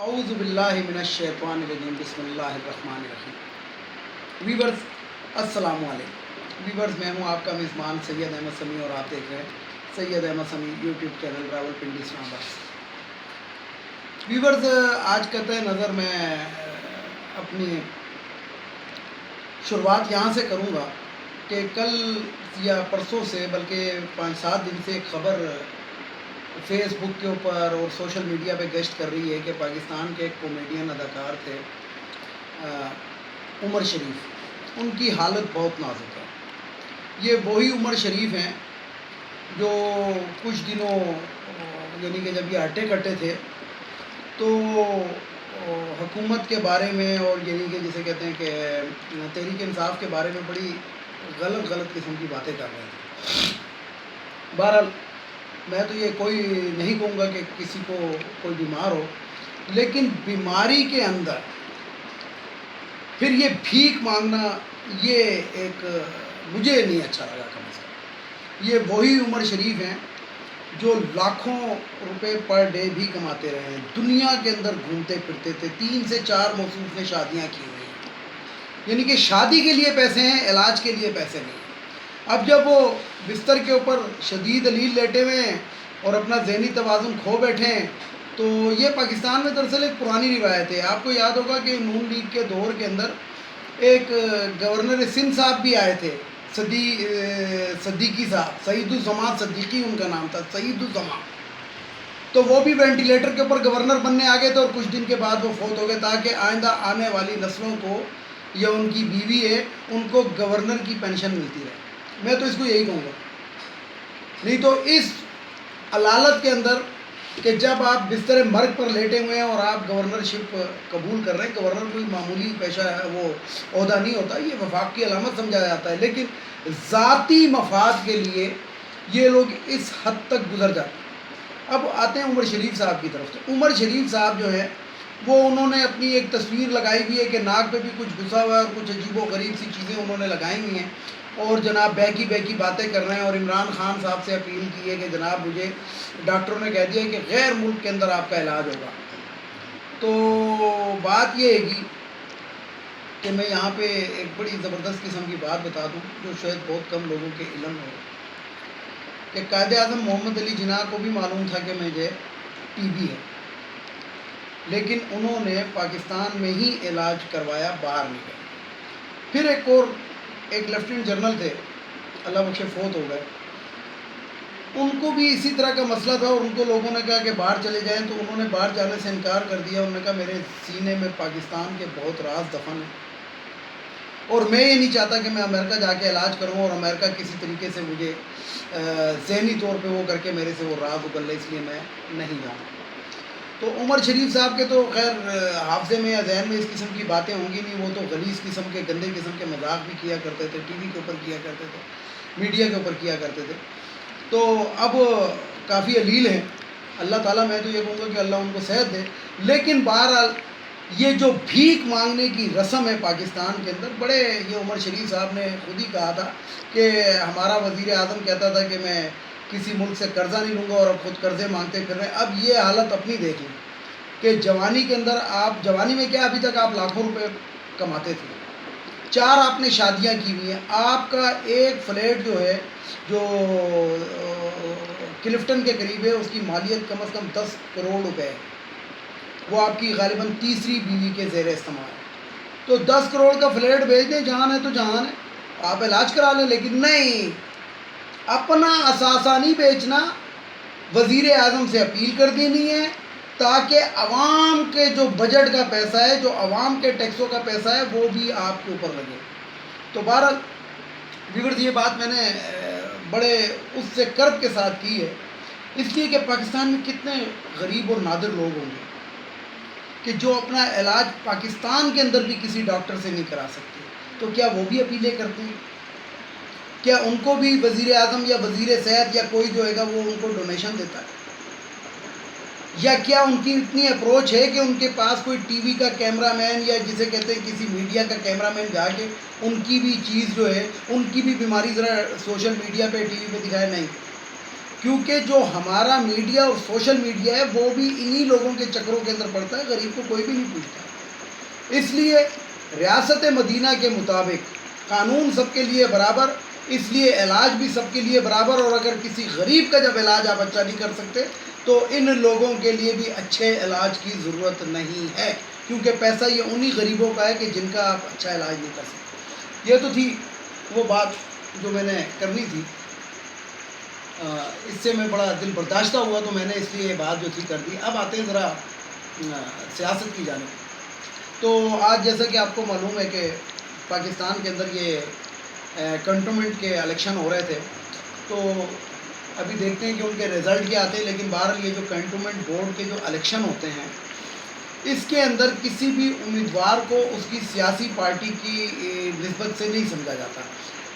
اعوذ باللہ من الشیطان الرجیم بسم اللہ الرحمن الرحیم۔ ویورز السلام علیکم۔ ویورز میں ہوں آپ کا میزبان سید احمد سمیع اور آپ دیکھ رہے ہیں سید احمد سمیع یوٹیوب چینل راولپنڈی اسلام آباد۔ ویورز آج قطع نظر میں اپنی شروعات یہاں سے کروں گا کہ کل یا پرسوں سے بلکہ 5-7 دن سے ایک خبر فیس بک کے اوپر اور سوشل میڈیا پہ گشت کر رہی ہے کہ پاکستان کے ایک کامیڈین اداکار تھے عمر شریف، ان کی حالت بہت نازک ہے۔ یہ وہی عمر شریف ہیں جو کچھ دنوں یعنی کہ جب یہ ہٹے کٹے تھے تو حکومت کے بارے میں اور یعنی کہ جسے کہتے ہیں کہ تحریک انصاف کے بارے میں بڑی غلط قسم کی باتیں کر رہے تھے۔ بہرحال میں تو یہ کوئی نہیں کہوں گا کہ کسی کو کوئی بیمار ہو، لیکن بیماری کے اندر پھر یہ بھیک مانگنا یہ ایک مجھے نہیں اچھا لگا کم از کم۔ یہ وہی عمر شریف ہیں جو لاکھوں روپے پر ڈے بھی کماتے رہے ہیں، دنیا کے اندر گھومتے پھرتے تھے، 3 سے 4 موصوف نے شادیاں کی ہوئی ہیں، یعنی کہ شادی کے لیے پیسے ہیں، علاج کے لیے پیسے نہیں۔ اب جب وہ بستر کے اوپر شدید علیل لیٹے ہوئے ہیں اور اپنا ذہنی توازن کھو بیٹھے ہیں تو یہ پاکستان میں دراصل ایک پرانی روایت ہے۔ آپ کو یاد ہوگا کہ نون لیگ کے دور کے اندر ایک گورنر سندھ صاحب بھی آئے تھے، صدیقی صاحب، سعید الزمان صدیقی ان کا نام تھا، سعید الزمان، تو وہ بھی وینٹیلیٹر کے اوپر گورنر بننے آ گئے تھے اور کچھ دن کے بعد وہ فوت ہو گئے تاکہ آئندہ آنے والی نسلوں کو یا ان کی بیوی ہے ان کو گورنر کی پینشن ملتی رہے۔ میں تو اس کو یہی کہوں گا، نہیں تو اس علالت کے اندر کہ جب آپ بستر مرگ پر لیٹے ہوئے ہیں اور آپ گورنرشپ قبول کر رہے ہیں، گورنر کوئی معمولی پیشہ ہے، وہ عہدہ نہیں ہوتا، یہ وفاق کی علامت سمجھا جاتا ہے، لیکن ذاتی مفاد کے لیے یہ لوگ اس حد تک گزر جاتے ہیں۔ اب آتے ہیں عمر شریف صاحب کی طرف سے۔ عمر شریف صاحب جو ہے وہ انہوں نے اپنی ایک تصویر لگائی ہوئی ہے کہ ناک پہ بھی کچھ گھسا ہوا ہے اور کچھ عجیب و غریب سی چیزیں انہوں نے لگائی ہوئی ہیں اور جناب بہکی باتیں کر رہے ہیں اور عمران خان صاحب سے اپیل کی ہے کہ جناب مجھے ڈاکٹروں نے کہہ دیا کہ غیر ملک کے اندر آپ کا علاج ہوگا۔ تو بات یہ ہے کہ میں یہاں پہ ایک بڑی زبردست قسم کی بات بتا دوں جو شاید بہت کم لوگوں کے علم ہو کہ قائد اعظم محمد علی جناح کو بھی معلوم تھا کہ مجھے ٹی بی ہے، لیکن انہوں نے پاکستان میں ہی علاج کروایا، باہر نہیں گئے۔ پھر ایک لیفٹیننٹ جنرل تھے، اللہ بخشے فوت ہو گئے، ان کو بھی اسی طرح کا مسئلہ تھا اور ان کو لوگوں نے کہا کہ باہر چلے جائیں تو انہوں نے باہر جانے سے انکار کر دیا۔ انہوں نے کہا میرے سینے میں پاکستان کے بہت راز دفن ہیں اور میں یہ نہیں چاہتا کہ میں امریکہ جا کے علاج کروں اور امریکہ کسی طریقے سے مجھے ذہنی طور پہ وہ کر کے میرے سے وہ راز اگل لے، اس لیے میں نہیں جاؤں۔ تو عمر شریف صاحب کے تو خیر حافظے میں یا ذہن میں اس قسم کی باتیں ہوں گی نہیں، وہ تو غلیظ قسم کے گندے قسم کے مذاق بھی کیا کرتے تھے، ٹی وی کے اوپر کیا کرتے تھے، میڈیا کے اوپر کیا کرتے تھے، تو اب کافی علیل ہیں۔ اللہ تعالیٰ، میں تو یہ کہوں گا کہ اللہ ان کو صحت دے، لیکن بہرحال یہ جو بھیک مانگنے کی رسم ہے پاکستان کے اندر، بڑے یہ عمر شریف صاحب نے خود ہی کہا تھا کہ ہمارا وزیر اعظم کہتا تھا کہ میں کسی ملک سے قرضہ نہیں لوں گا اور اب خود قرضے مانگتے پھر رہے ہیں۔ اب یہ حالت اپنی دیکھ لیں کہ جوانی کے اندر آپ، جوانی میں کیا ابھی تک آپ لاکھوں روپے کماتے تھے، 4 آپ نے شادیاں کی ہوئی ہیں، آپ کا ایک فلیٹ جو ہے جو کلفٹن کے قریب ہے اس کی مالیت کم از کم 10 کروڑ روپے ہے، وہ آپ کی غالباً تیسری بیوی کے زیر استعمال ہے۔ تو 10 کروڑ کا فلیٹ بیچ دیں، جہان ہے تو جہان ہے، آپ علاج کرا لیں، لیکن نہیں، اپنا اثاثہ نہیں بیچنا، وزیر اعظم سے اپیل کر دینی ہے تاکہ عوام کے جو بجٹ کا پیسہ ہے، جو عوام کے ٹیکسوں کا پیسہ ہے، وہ بھی آپ کے اوپر لگے۔ تو بہرحال ویورز یہ بات میں نے بڑے اس سے کرب کے ساتھ کی ہے، اس لیے کہ پاکستان میں کتنے غریب اور نادر لوگ ہوں گے کہ جو اپنا علاج پاکستان کے اندر بھی کسی ڈاکٹر سے نہیں کرا سکتے، تو کیا وہ بھی اپیلیں کرتے ہیں؟ کیا ان کو بھی وزیر اعظم یا وزیر صحت یا کوئی جو ہے گا وہ ان کو ڈونیشن دیتا ہے؟ یا کیا ان کی اتنی اپروچ ہے کہ ان کے پاس کوئی ٹی وی کا کیمرہ مین یا جسے کہتے ہیں کسی میڈیا کا کیمرہ مین جا کے ان کی بھی چیز جو ہے، ان کی بھی بیماری ذرا سوشل میڈیا پہ ٹی وی پہ دکھائے؟ نہیں، کیونکہ جو ہمارا میڈیا اور سوشل میڈیا ہے وہ بھی انہی لوگوں کے چکروں کے اندر پڑتا ہے، غریب کو کوئی بھی نہیں پوچھتا۔ اس لیے ریاست مدینہ کے مطابق قانون سب کے لیے برابر، اس لیے علاج بھی سب کے لیے برابر، اور اگر کسی غریب کا جب علاج آپ اچھا نہیں کر سکتے تو ان لوگوں کے لیے بھی اچھے علاج کی ضرورت نہیں ہے، کیونکہ پیسہ یہ انہی غریبوں کا ہے کہ جن کا آپ اچھا علاج نہیں کر سکتے۔ یہ تو تھی وہ بات جو میں نے کرنی تھی، اس سے میں بڑا دل برداشتہ ہوا تو میں نے اس لیے یہ بات جو تھی کر دی۔ اب آتے ہیں ذرا سیاست کی جانب۔ تو آج جیسا کہ آپ کو معلوم ہے کہ پاکستان کے اندر یہ کنٹونمنٹ کے الیکشن ہو رہے تھے، تو ابھی دیکھتے ہیں کہ ان کے رزلٹ کیا آتے ہیں، لیکن بہرحال یہ جو کنٹونمنٹ بورڈ کے جو الیکشن ہوتے ہیں اس کے اندر کسی بھی امیدوار کو اس کی سیاسی پارٹی کی نسبت سے نہیں سمجھا جاتا۔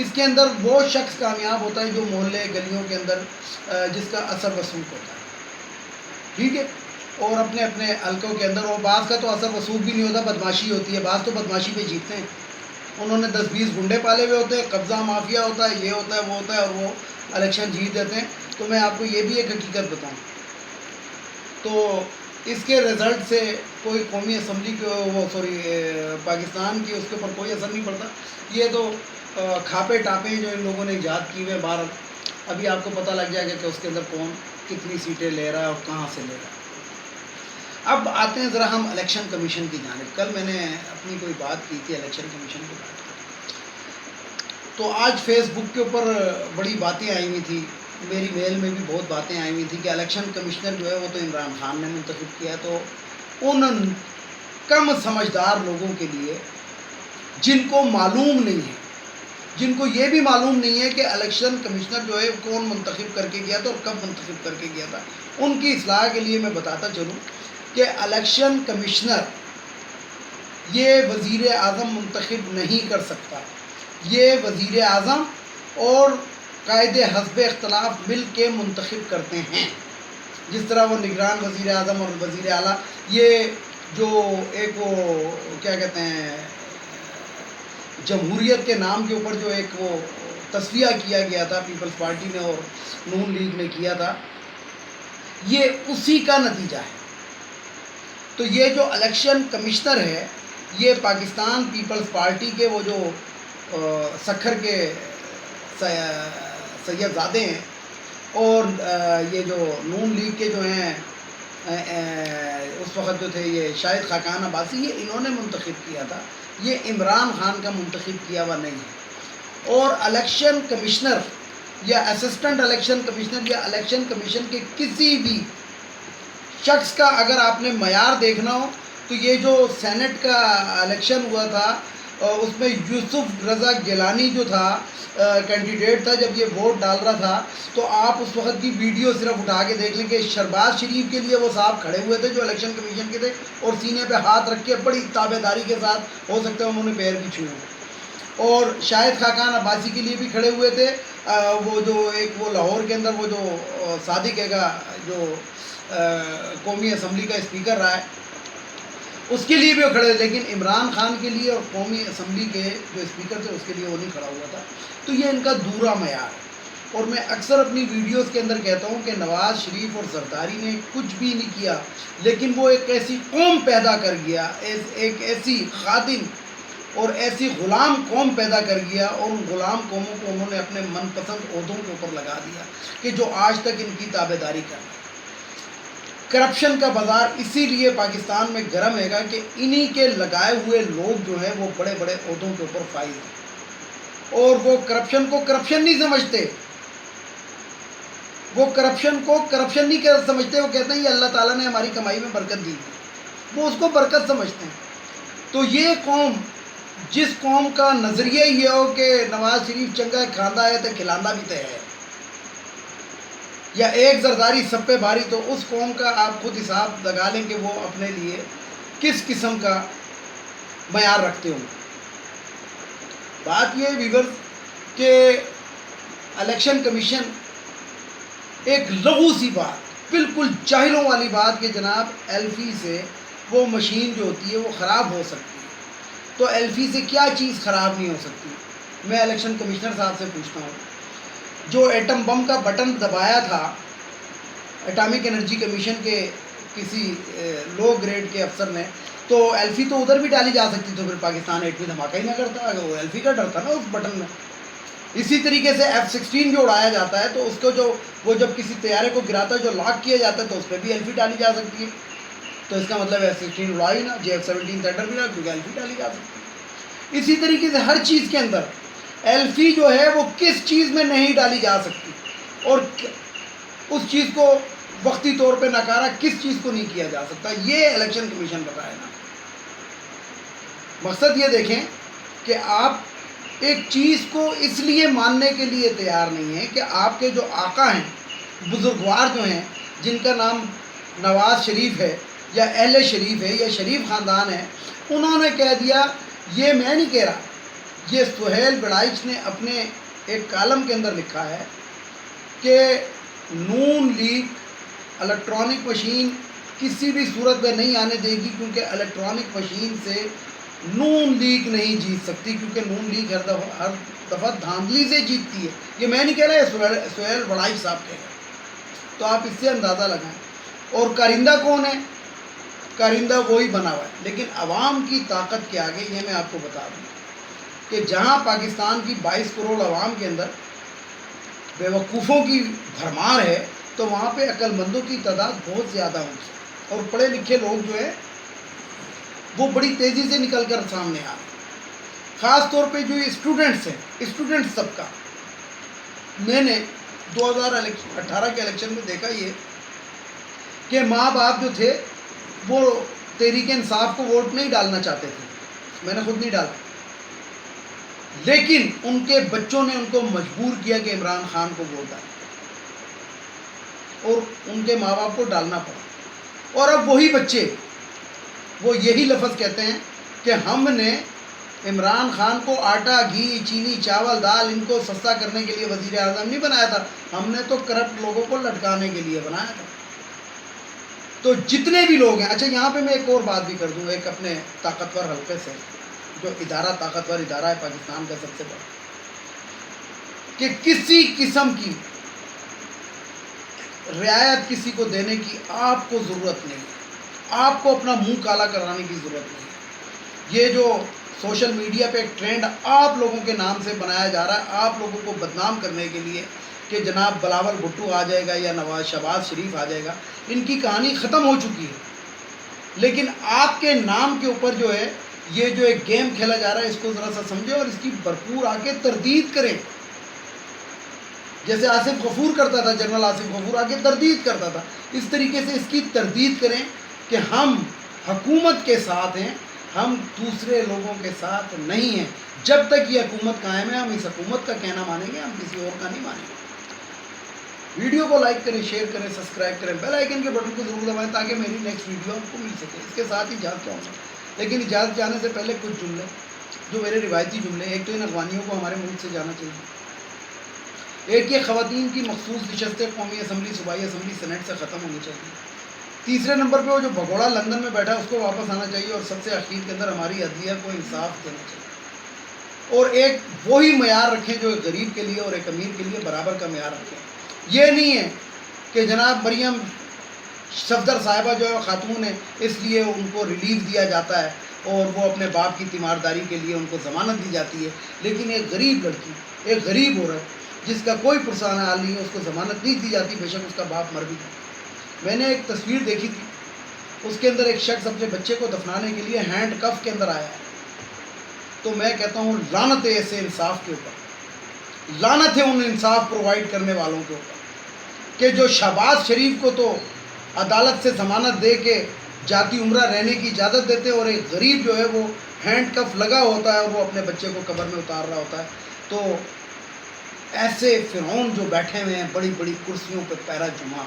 اس کے اندر وہ شخص کامیاب ہوتا ہے جو محلے گلیوں کے اندر جس کا اثر وثوق ہوتا ہے، ٹھیک ہے، اور اپنے اپنے حلقوں کے اندر، اور بعض کا تو اثر وثوق بھی نہیں ہوتا، بدماشی ہوتی ہے، بعض تو بدماشی پہ جیتتے ہیں، انہوں نے 10-20 گنڈے پالے ہوئے ہوتے ہیں، قبضہ مافیا ہوتا ہے، یہ ہوتا ہے وہ ہوتا ہے، اور وہ الیکشن جیت دیتے ہیں۔ تو میں آپ کو یہ بھی ایک حقیقت بتاؤں تو اس کے رزلٹ سے کوئی قومی اسمبلی کو پاکستان کی اس کے اوپر کوئی اثر نہیں پڑتا۔ یہ تو کھاپے ٹاپے جو ان لوگوں نے ایجاد کی ہوئے، بہرحال ابھی آپ کو پتہ لگ جائے گا کہ اس کے اندر کون کتنی سیٹیں لے رہا ہے اور کہاں سے لے رہا ہے۔ اب آتے ہیں ذرا ہم الیکشن کمیشن کی جانب۔ کل میں نے اپنی کوئی بات کی تھی الیکشن کمیشن کی بات کی، تو آج فیس بک کے اوپر بڑی باتیں آئی ہوئی تھی، میری میل میں بھی بہت باتیں آئی ہوئی تھی کہ الیکشن کمشنر جو ہے وہ تو عمران خان نے منتخب کیا، تو ان کم سمجھدار لوگوں کے لیے جن کو معلوم نہیں ہے، جن کو یہ بھی معلوم نہیں ہے کہ الیکشن کمشنر جو ہے کون منتخب کر کے گیا تھا اور کب منتخب کر کے گیا تھا، ان کی اصلاح کے لیے میں بتاتا چلوں کہ الیکشن کمشنر یہ وزیر اعظم منتخب نہیں کر سکتا، یہ وزیر اعظم اور قائد حزب اختلاف مل کے منتخب کرتے ہیں، جس طرح وہ نگران وزیر اعظم اور وزیر اعلیٰ، یہ جو ایک وہ کیا کہتے ہیں جمہوریت کے نام کے اوپر جو ایک وہ تصفیہ کیا گیا تھا پیپلز پارٹی نے اور نون لیگ نے کیا تھا، یہ اسی کا نتیجہ ہے۔ تو یہ جو الیکشن کمشنر ہے یہ پاکستان پیپلز پارٹی کے وہ جو سکھر کے سید زادے ہیں، اور یہ جو نون لیگ کے جو ہیں اس وقت جو تھے یہ شاہد خاقان عباسی، یہ انہوں نے منتخب کیا تھا، یہ عمران خان کا منتخب کیا ہوا نہیں ہے۔ اور الیکشن کمشنر یا اسسٹنٹ الیکشن کمشنر یا الیکشن کمیشن کے کسی بھی شخص کا اگر آپ نے معیار دیکھنا ہو تو یہ جو سینٹ کا الیکشن ہوا تھا اس میں یوسف رضا گیلانی جو تھا کینڈیڈیٹ تھا، جب یہ ووٹ ڈال رہا تھا تو آپ اس وقت کی ویڈیو صرف اٹھا کے دیکھ لیں کہ شہباز شریف کے لیے وہ صاحب کھڑے ہوئے تھے جو الیکشن کمیشن کے تھے، اور سینے پہ ہاتھ رکھ کے بڑی تابع داری کے ساتھ، ہو سکتا ہے انہوں نے پیر بھی چھوئے، اور شاہد خاقان عباسی کے لیے بھی کھڑے ہوئے تھے، وہ جو ایک وہ لاہور کے اندر وہ جو صادق ہے گا جو قومی اسمبلی کا اسپیکر رہا ہے اس کے لیے بھی وہ کھڑے تھے، لیکن عمران خان کے لیے اور قومی اسمبلی کے جو اسپیکر تھے اس کے لیے وہ نہیں کھڑا ہوا تھا۔ تو یہ ان کا دورہ معیار ہے، اور میں اکثر اپنی ویڈیوز کے اندر کہتا ہوں کہ نواز شریف اور زرداری نے کچھ بھی نہیں کیا، لیکن وہ ایک ایسی قوم پیدا کر گیا، ایک ایسی خادم اور ایسی غلام قوم پیدا کر گیا، اور ان غلام قوموں کو انہوں نے اپنے من پسند عہدوں کے اوپر لگا دیا کہ جو آج تک ان کی تابع داری کر رہے ہیں۔ کرپشن کا بازار اسی لیے پاکستان میں گرم ہے گا کہ انہی کے لگائے ہوئے لوگ جو ہیں وہ بڑے بڑے عہدوں کے اوپر فائز ہیں، اور وہ کرپشن کو کرپشن نہیں سمجھتے، وہ کرپشن کو کرپشن نہیں سمجھتے، وہ کہتے ہیں یہ اللہ تعالیٰ نے ہماری کمائی میں برکت دی، وہ اس کو برکت سمجھتے ہیں۔ تو یہ قوم، جس قوم کا نظریہ یہ ہو کہ نواز شریف چنگا کھاندہ ہے تو کھلاندہ بھی تو ہے، یا ایک زرداری سب پہ بھاری، تو اس قوم کا آپ خود حساب لگا لیں کہ وہ اپنے لیے کس قسم کا معیار رکھتے ہوں۔ بات یہ ہے ویورز کہ الیکشن کمیشن ایک لغو سی بات، بالکل جاہلوں والی بات کہ جناب ایلفی سے وہ مشین جو ہوتی ہے وہ خراب ہو سکتی ہے، تو ایلفی سے کیا چیز خراب نہیں ہو سکتی؟ میں الیکشن کمشنر صاحب سے پوچھتا ہوں، جو ایٹم بم کا بٹن دبایا تھا اٹامک انرجی کمیشن کے کسی لو گریڈ کے افسر نے، تو ایلفی تو ادھر بھی ڈالی جا سکتی، تو پھر پاکستان ایٹمی دھماکہ ہی نہ کرتا، اگر وہ ایلفی کا ڈر تھا نا اس بٹن میں۔ اسی طریقے سے F-16 جو اڑایا جاتا ہے تو اس کو وہ جب کسی طیارے کو گراتا ہے جو لاک کیا جاتا ہے تو اس پہ بھی ایلفی ڈالی جا سکتی ہے، تو اس کا مطلب F-16 اڑا ہی نا، F-17 تھنڈر بھی نہ، کیونکہ ایلفی ڈالی جا سکتی ہے۔ اسی طریقے سے ہر چیز کے اندر ایلفی جو ہے وہ کس چیز میں نہیں ڈالی جا سکتی، اور اس چیز کو وقتی طور پہ نکارا کس چیز کو نہیں کیا جا سکتا، یہ الیکشن کمیشن بتائے گا۔ مقصد یہ دیکھیں کہ آپ ایک چیز کو اس لیے ماننے کے لیے تیار نہیں ہیں کہ آپ کے جو آقا ہیں، بزرگوار جو ہیں، جن کا نام نواز شریف ہے یا اہل شریف ہے یا شریف خاندان ہے، انہوں نے کہہ دیا، یہ میں نہیں کہہ رہا، یہ سہیل بڑائچ نے اپنے ایک کالم کے اندر لکھا ہے کہ نون لیگ الیکٹرانک مشین کسی بھی صورت میں نہیں آنے دے گی، کیونکہ الیکٹرانک مشین سے نون لیگ نہیں جیت سکتی، کیونکہ نون لیگ ہر دفعہ دھاندلی سے جیتتی ہے۔ یہ میں نہیں کہہ رہا، یہ سہیل بڑائچ صاحب کہہ رہے ہیں، تو آپ اس سے اندازہ لگائیں۔ اور کارندہ کون ہے؟ کارندہ وہی بنا ہوا ہے، لیکن عوام کی طاقت کے آگے یہ میں آپ کو بتا دوں کہ جہاں پاکستان کی 22 کروڑ عوام کے اندر بے وقوفوں کی بھرمار ہے، تو وہاں پہ عقل مندوں کی تعداد بہت زیادہ ہوتی ہے، اور پڑھے لکھے لوگ جو ہے وہ بڑی تیزی سے نکل کر سامنے آ رہے ہیں۔ خاص طور پہ جو اسٹوڈنٹس ہیں، اسٹوڈنٹس سب کا، میں نے 2018 کے الیکشن میں دیکھا یہ کہ ماں باپ جو تھے وہ تحریک انصاف کو ووٹ نہیں ڈالنا چاہتے تھے، میں نے خود نہیں ڈالا، لیکن ان کے بچوں نے ان کو مجبور کیا کہ عمران خان کو ووٹ ڈالیں، اور ان کے ماں باپ کو ڈالنا پڑا۔ اور اب وہی بچے وہ یہی لفظ کہتے ہیں کہ ہم نے عمران خان کو آٹا، گھی، چینی، چاول، دال ان کو سستا کرنے کے لیے وزیر اعظم نہیں بنایا تھا، ہم نے تو کرپٹ لوگوں کو لٹکانے کے لیے بنایا تھا۔ تو جتنے بھی لوگ ہیں، اچھا یہاں پہ میں ایک اور بات بھی کر دوں، ایک اپنے طاقتور حلقے سے، جو ادارہ طاقتور ادارہ ہے پاکستان کا سب سے بڑا، کہ کسی قسم کی رعایت کسی کو دینے کی آپ کو ضرورت نہیں ہے، آپ کو اپنا منہ کالا کرانے کی ضرورت نہیں ہے۔ یہ جو سوشل میڈیا پہ ایک ٹرینڈ آپ لوگوں کے نام سے بنایا جا رہا ہے، آپ لوگوں کو بدنام کرنے کے لیے، کہ جناب بلاول بھٹو آ جائے گا یا شہباز شریف آ جائے گا، ان کی کہانی ختم ہو چکی ہے، لیکن آپ کے نام کے اوپر جو ہے یہ جو ایک گیم کھیلا جا رہا ہے، اس کو ذرا سا سمجھیں اور اس کی بھرپور آ کے تردید کریں، جیسے آصف غفور کرتا تھا، جنرل آصف غفور آ کے تردید کرتا تھا، اس طریقے سے اس کی تردید کریں کہ ہم حکومت کے ساتھ ہیں، ہم دوسرے لوگوں کے ساتھ نہیں ہیں۔ جب تک یہ حکومت قائم ہے ہم اس حکومت کا کہنا مانیں گے، ہم کسی اور کا نہیں مانیں گے۔ ویڈیو کو لائک کریں، شیئر کریں، سبسکرائب کریں، بیل آئیکن کے بٹن کو ضرور دبائیں تاکہ میری نیکسٹ ویڈیو آپ کو مل سکے۔ اس کے ساتھ ہی اجازت چاہوں گا، لیکن اجازت جانے سے پہلے کچھ جملے جو میرے روایتی جملے، ایک تو ان افغانیوں کو ہمارے ملک سے جانا چاہیے، ایک یہ خواتین کی مخصوص نشستیں قومی اسمبلی، صوبائی اسمبلی، سینٹ سے ختم ہونی چاہیے، تیسرے نمبر پہ وہ جو بھگوڑا لندن میں بیٹھا اس کو واپس آنا چاہیے، اور سب سے اخیر کے اندر ہماری عدلیہ کو انصاف دینا چاہیے، اور ایک وہی معیار رکھیں جو ایک غریب کے لیے اور ایک امیر کے لیے برابر کا معیار رکھیں۔ یہ نہیں ہے کہ جناب مریم صفدر صاحبہ جو ہے خاتون ہے، اس لیے ان کو ریلیف دیا جاتا ہے اور وہ اپنے باپ کی تیمارداری کے لیے ان کو ضمانت دی جاتی ہے، لیکن ایک غریب لڑکی، ایک غریب عورت جس کا کوئی پرسان حال نہیں ہے، اس کو ضمانت نہیں دی جاتی، بے شک اس کا باپ مر بھی جائے۔ میں نے ایک تصویر دیکھی تھی، اس کے اندر ایک شخص اپنے بچے کو دفنانے کے لیے ہینڈ کف کے اندر آیا ہے، تو میں کہتا ہوں لعنت ہے ایسے انصاف کے اوپر، لعنت ہے ان انصاف پرووائڈ کرنے والوں کے اوپر، کہ جو شہباز شریف کو تو عدالت سے ضمانت دے کے جاتی عمرہ رہنے کی اجازت دیتے ہیں، اور ایک غریب جو ہے وہ ہینڈ کف لگا ہوتا ہے اور وہ اپنے بچے کو قبر میں اتار رہا ہوتا ہے۔ تو ایسے فرعون جو بیٹھے ہوئے ہیں بڑی بڑی کرسیوں پہ پیرا جما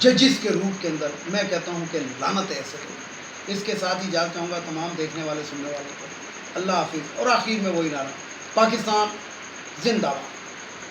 ججز کے روپ کے اندر، میں کہتا ہوں کہ لعنت ہے ایسے لوگ۔ اس کے ساتھ ہی اجازت چاہوں گا تمام دیکھنے والے سننے والوں کو، اللہ حافظ، اور آخر میں وہی نعرہ، پاکستان زندہ باد۔